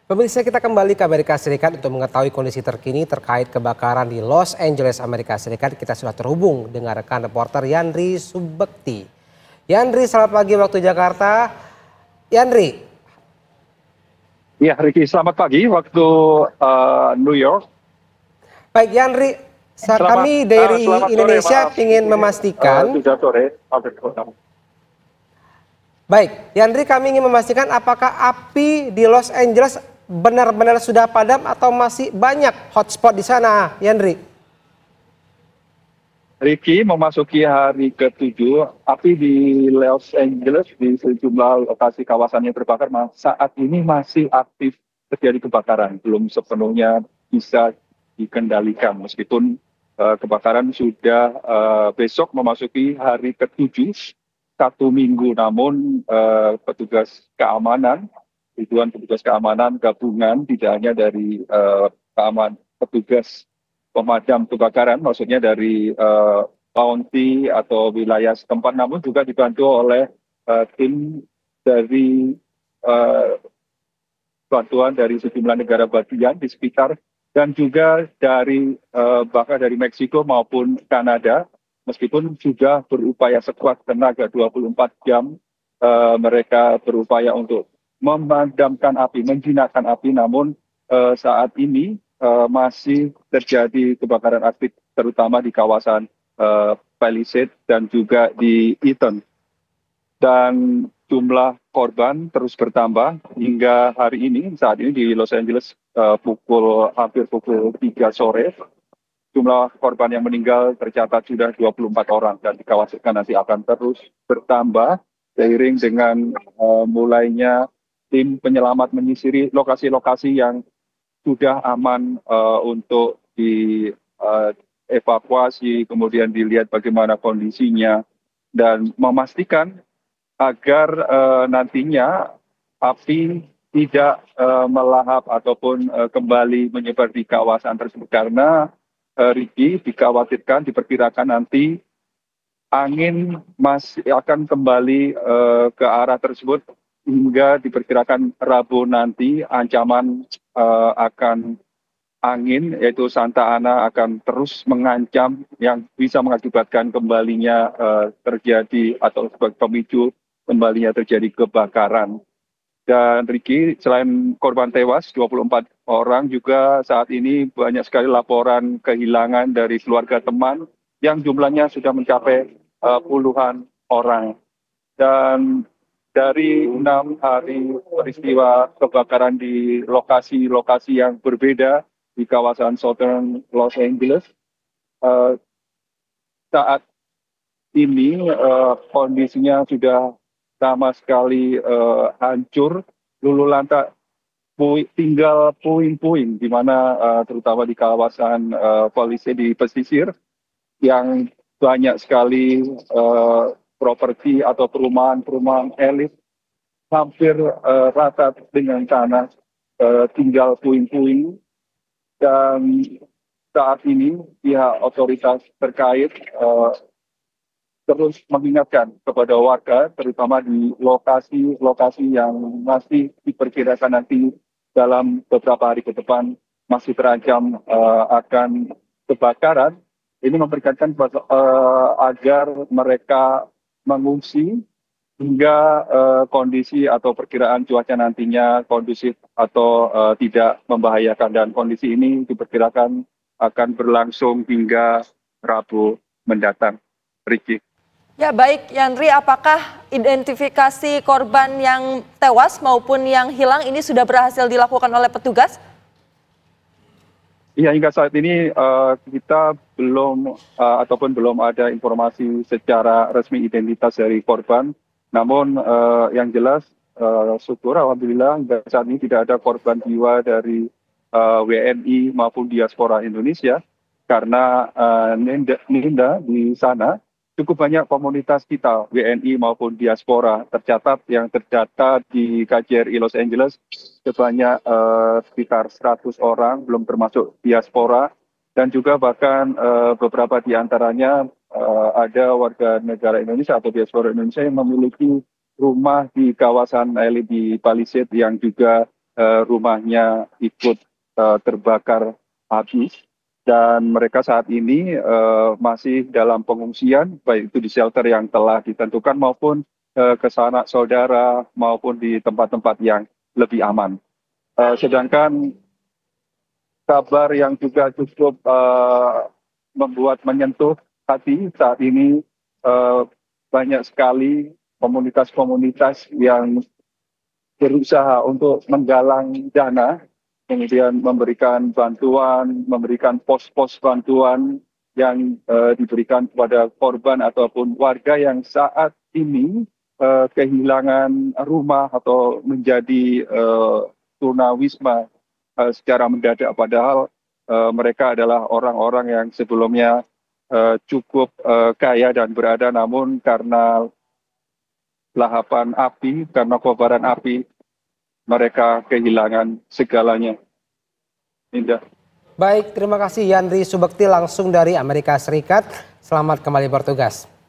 Pemirsa, kita kembali ke Amerika Serikat untuk mengetahui kondisi terkini terkait kebakaran di Los Angeles, Amerika Serikat. Kita sudah terhubung dengan rekan reporter Yandri Subekti. Yandri, selamat pagi waktu Jakarta. Yandri. Ya, Ricky, selamat pagi waktu New York. Baik Yandri, Selamat, kami dari selamat sore, Indonesia maaf. ingin memastikan. Sudah sore. Baik, Yandri, kami ingin memastikan apakah api di Los Angeles benar-benar sudah padam atau masih banyak hotspot di sana, Yandri? Ricky, memasuki hari ke-7, api di Los Angeles di sejumlah lokasi kawasan yang terbakar saat ini masih aktif terjadi kebakaran. Belum sepenuhnya bisa dikendalikan meskipun kebakaran sudah besok memasuki hari ke-7, 1 minggu. Namun ribuan petugas keamanan gabungan, tidak hanya dari petugas pemadam kebakaran, maksudnya dari county atau wilayah setempat, namun juga dibantu oleh tim dari bantuan dari sejumlah negara bagian di sekitar, dan juga bahkan dari Meksiko maupun Kanada. Meskipun sudah berupaya sekuat tenaga 24 jam, mereka berupaya untuk memadamkan api, menjinakkan api, namun saat ini masih terjadi kebakaran aktif, terutama di kawasan Palisades dan juga di Eaton. Dan jumlah korban terus bertambah hingga hari ini. Saat ini di Los Angeles hampir pukul 3 sore. Jumlah korban yang meninggal tercatat sudah 24 orang dan dikhawatirkan nanti akan terus bertambah seiring dengan mulainya tim penyelamat menyisiri lokasi-lokasi yang sudah aman untuk dievakuasi, kemudian dilihat bagaimana kondisinya, dan memastikan agar nantinya api tidak melahap ataupun kembali menyebar di kawasan tersebut. Karena Ricky, diperkirakan nanti angin masih akan kembali ke arah tersebut hingga diperkirakan Rabu nanti ancaman akan angin, yaitu Santa Ana, akan terus mengancam yang bisa mengakibatkan kembalinya terjadi atau sebagai pemicu kembalinya terjadi kebakaran. Dan Ricky, selain korban tewas 24 orang, juga saat ini banyak sekali laporan kehilangan dari keluarga teman yang jumlahnya sudah mencapai puluhan orang. Dan dari 6 hari peristiwa kebakaran di lokasi-lokasi yang berbeda di kawasan Southern Los Angeles, saat ini kondisinya sudah sama sekali hancur, luluh lantak, tinggal puing-puing, di mana terutama di kawasan Palisades di pesisir, yang banyak sekali properti atau perumahan elit hampir rata dengan tanah, tinggal puing-puing. Dan saat ini pihak otoritas terkait terus mengingatkan kepada warga, terutama di lokasi-lokasi yang masih diperkirakan nanti dalam beberapa hari ke depan masih terancam akan kebakaran. Ini memperingatkan agar mereka mengungsi hingga kondisi atau perkiraan cuaca nantinya kondusif atau tidak membahayakan. Dan kondisi ini diperkirakan akan berlangsung hingga Rabu mendatang. Ricky. Ya baik, Yandri, apakah identifikasi korban yang tewas maupun yang hilang ini sudah berhasil dilakukan oleh petugas? Iya, hingga saat ini kita belum belum ada informasi secara resmi identitas dari korban. Namun yang jelas syukur alhamdulillah hingga saat ini tidak ada korban jiwa dari WNI maupun diaspora Indonesia, karena Ninda di sana cukup banyak komunitas kita, WNI maupun diaspora, yang terdata di KJRI Los Angeles sebanyak sekitar 100 orang, belum termasuk diaspora, dan juga bahkan beberapa di antaranya ada warga negara Indonesia atau diaspora Indonesia yang memiliki rumah di kawasan elit di Palisades yang juga rumahnya ikut terbakar habis. Dan mereka saat ini masih dalam pengungsian, baik itu di shelter yang telah ditentukan maupun ke sanak saudara maupun di tempat-tempat yang lebih aman. Sedangkan kabar yang juga cukup membuat menyentuh hati saat ini, banyak sekali komunitas-komunitas yang berusaha untuk menggalang dana, kemudian memberikan bantuan, memberikan pos-pos bantuan yang diberikan kepada korban ataupun warga yang saat ini kehilangan rumah atau menjadi tunawisma secara mendadak, padahal mereka adalah orang-orang yang sebelumnya cukup kaya dan berada, namun karena lahapan api, karena kobaran api, mereka kehilangan segalanya. Indah. Baik, terima kasih Yandri Subekti langsung dari Amerika Serikat. Selamat kembali bertugas.